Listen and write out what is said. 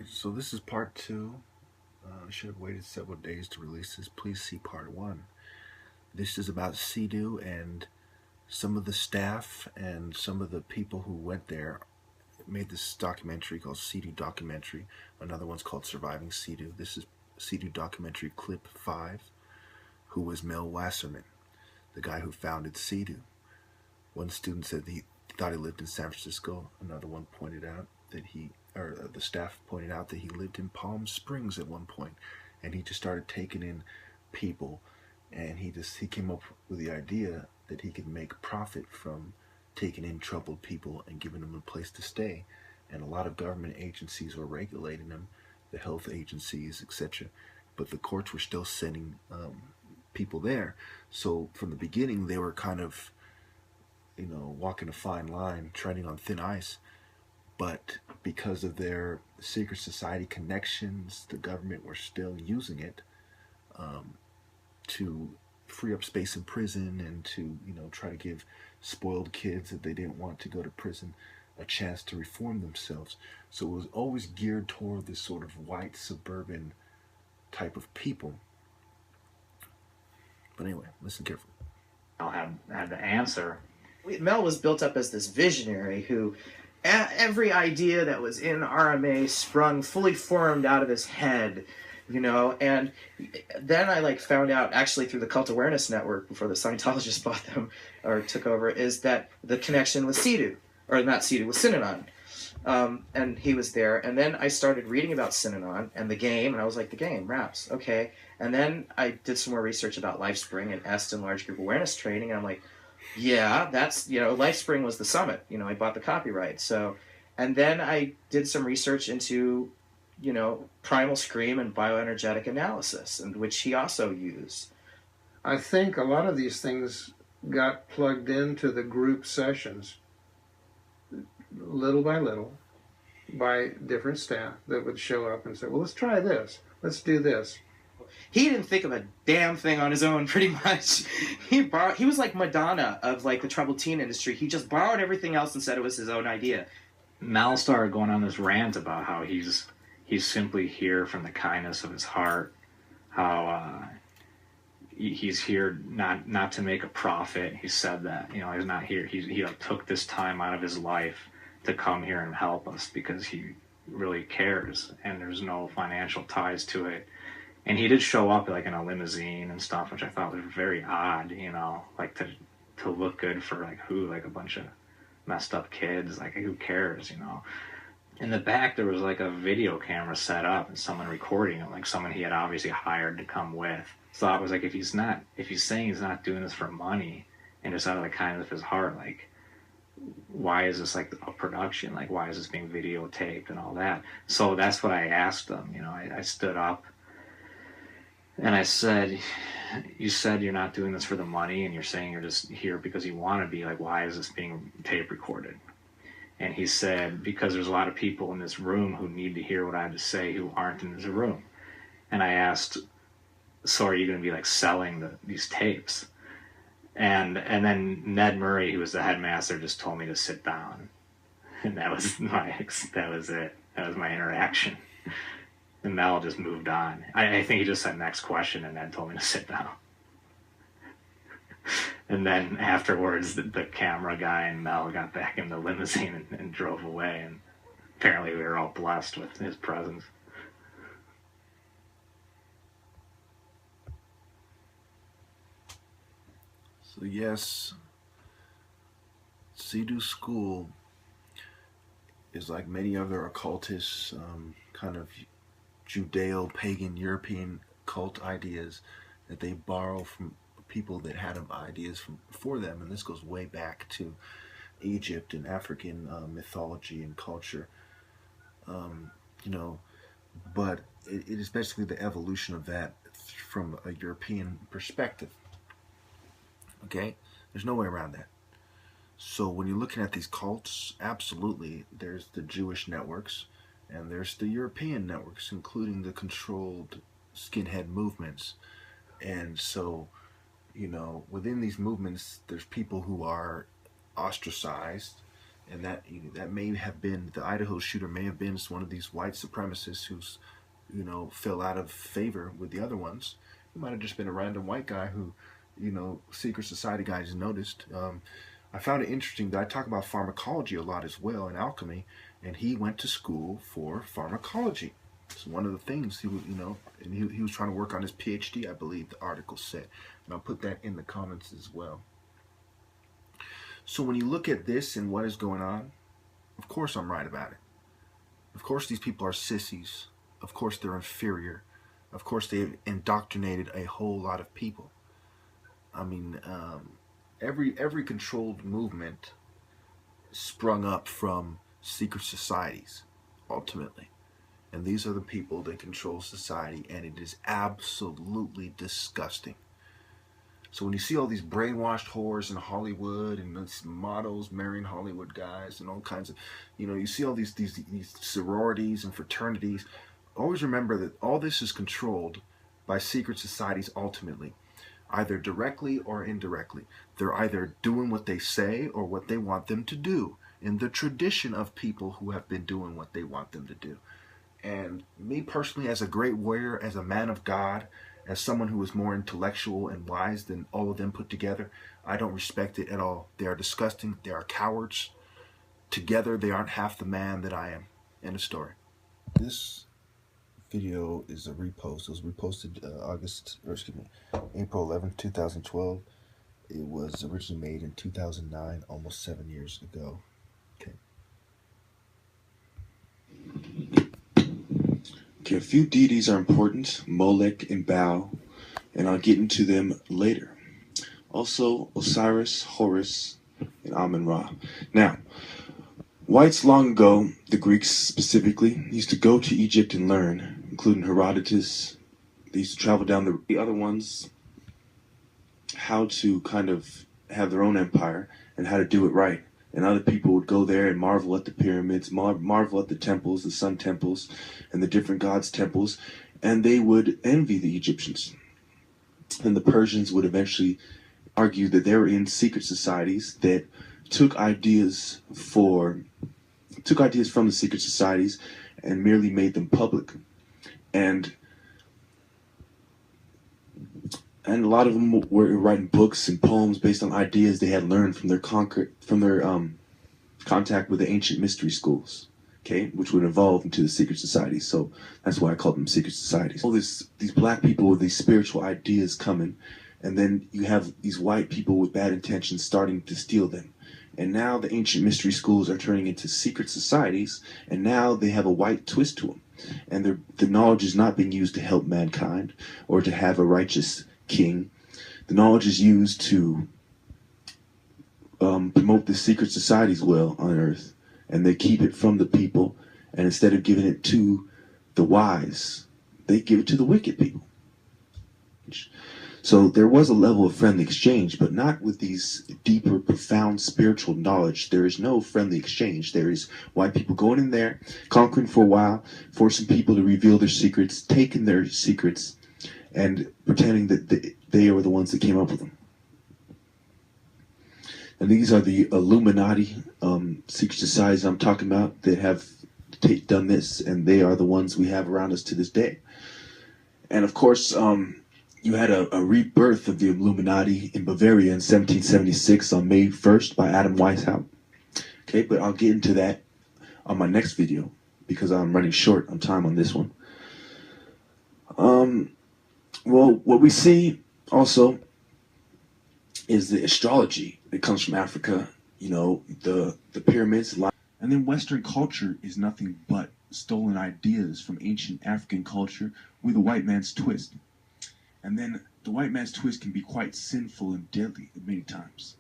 So this is part two. I should have waited several days to release this. Please see part one. This is about cedu, and some of the staff and some of the people who went there made this documentary called cedu Documentary. Another one's called Surviving cedu. This is cedu Documentary Clip 5. Who was Mel Wasserman, the guy who founded cedu? One student said he thought he lived in San Francisco. Another one pointed out that the staff pointed out that he lived in Palm Springs at one point, and he just started taking in people, and he came up with the idea that he could make profit from taking in troubled people and giving them a place to stay. And a lot of government agencies were regulating them, the health agencies, etc. But the courts were still sending people there. So from the beginning, they were kind of, walking a fine line, treading on thin ice. But because of their secret society connections, the government were still using it to free up space in prison and to, try to give spoiled kids that they didn't want to go to prison a chance to reform themselves. So it was always geared toward this sort of white suburban type of people. But anyway, listen carefully. Had the answer. Mel was built up as this visionary who every idea that was in RMA sprung fully formed out of his head, and then I found out actually through the Cult Awareness Network before the Scientologists bought them or took over, is that the connection with cedu, or not cedu, with Synanon. And he was there, and then I started reading about Synanon and the game, and I was like, the game, raps, okay. And then I did some more research about LifeSpring and EST and large group awareness training, and I'm like, yeah, that's, LifeSpring was the summit. I bought the copyright. So, and then I did some research into, primal scream and bioenergetic analysis, and which he also used. I think a lot of these things got plugged into the group sessions, little by different staff that would show up and say, well, let's try this. Let's do this. He didn't think of a damn thing on his own, pretty much. He was like Madonna of the troubled teen industry. He just borrowed everything else and said it was his own idea. Mel started going on this rant about how he's simply here from the kindness of his heart, how he's here not to make a profit. He said that, he's not here. He took this time out of his life to come here and help us because he really cares, and there's no financial ties to it. And he did show up in a limousine and stuff, which I thought was very odd, to look good for who, a bunch of messed up kids, who cares, In the back there was a video camera set up and someone recording it, someone he had obviously hired to come with. So I was if he's saying he's not doing this for money and just out of the kindness of his heart, why is this a production? Why is this being videotaped and all that? So that's what I asked him. I stood up and I said, you said you're not doing this for the money, and you're saying you're just here because you want to be. Why is this being tape recorded? And he said, because there's a lot of people in this room who need to hear what I have to say who aren't in this room. And I asked, so are you going to be selling these tapes? And then Ned Murray, who was the headmaster, just told me to sit down. And that was it. That was my interaction. And Mel just moved on. I think he just said next question and then told me to sit down. And then afterwards, the camera guy and Mel got back in the limousine and drove away. And apparently we were all blessed with his presence. So yes, cedu school is like many other occultists, kind of Judeo-pagan European cult ideas that they borrow from people that had ideas from before them, and this goes way back to Egypt and African mythology and culture, but it is basically the evolution of that from a European perspective. Okay, there's no way around that. So when you're looking at these cults, absolutely, there's the Jewish networks, and there's the European networks, including the controlled skinhead movements. And so, within these movements, there's people who are ostracized, and that may have been the Idaho shooter may have been one of these white supremacists who's fell out of favor with the other ones. He might have just been a random white guy who secret society guys noticed. I found it interesting that I talk about pharmacology a lot as well in alchemy, and he went to school for pharmacology. It's one of the things he was, and he was trying to work on his PhD, I believe the article said. And I'll put that in the comments as well. So when you look at this and what is going on, of course I'm right about it. Of course these people are sissies. Of course they're inferior. Of course they've indoctrinated a whole lot of people. I mean, every controlled movement sprung up from secret societies, ultimately. And these are the people that control society, and it is absolutely disgusting. So when you see all these brainwashed whores in Hollywood and these models marrying Hollywood guys and all kinds of, you see all these sororities and fraternities, always remember that all this is controlled by secret societies ultimately, either directly or indirectly. They're either doing what they say or what they want them to do in the tradition of people who have been doing what they want them to do. And me personally, as a great warrior, as a man of God, as someone who is more intellectual and wise than all of them put together, I don't respect it at all. They are disgusting. They are cowards. Together, they aren't half the man that I am. End of story. This video is a repost. It was reposted April 11th, 2012. It was originally made in 2009, almost 7 years ago. Okay. Okay, a few deities are important, Molech and Baal, and I'll get into them later. Also, Osiris, Horus, and Amun-Ra. Now, whites long ago, the Greeks specifically, used to go to Egypt and learn, including Herodotus. They used to travel down the other ones, how to kind of have their own empire and how to do it right. And other people would go there and marvel at the pyramids, marvel at the temples, the sun temples, and the different gods' temples, and they would envy the Egyptians. And the Persians would eventually argue that they were in secret societies that took ideas from the secret societies and merely made them public. And a lot of them were writing books and poems based on ideas they had learned from their contact with the ancient mystery schools, okay, which would evolve into the secret societies. So that's why I call them secret societies. All these black people with these spiritual ideas coming, and then you have these white people with bad intentions starting to steal them. And now the ancient mystery schools are turning into secret societies, and now they have a white twist to them. And the knowledge is not being used to help mankind or to have a righteous king. The knowledge is used to promote the secret societies well on earth, and they keep it from the people, and instead of giving it to the wise, they give it to the wicked people. So there was a level of friendly exchange, but not with these deeper, profound spiritual knowledge. There is no friendly exchange. There is white people going in there, conquering for a while, forcing people to reveal their secrets, taking their secrets, and pretending that they were the ones that came up with them. And these are the Illuminati secret societies I'm talking about that have done this, and they are the ones we have around us to this day. And of course, you had a rebirth of the Illuminati in Bavaria in 1776 on May 1st by Adam Weishaupt. Okay, but I'll get into that on my next video because I'm running short on time on this one. Well, what we see also is the astrology that comes from Africa, the pyramids. And then Western culture is nothing but stolen ideas from ancient African culture with a white man's twist. And then the white man's twist can be quite sinful and deadly many times.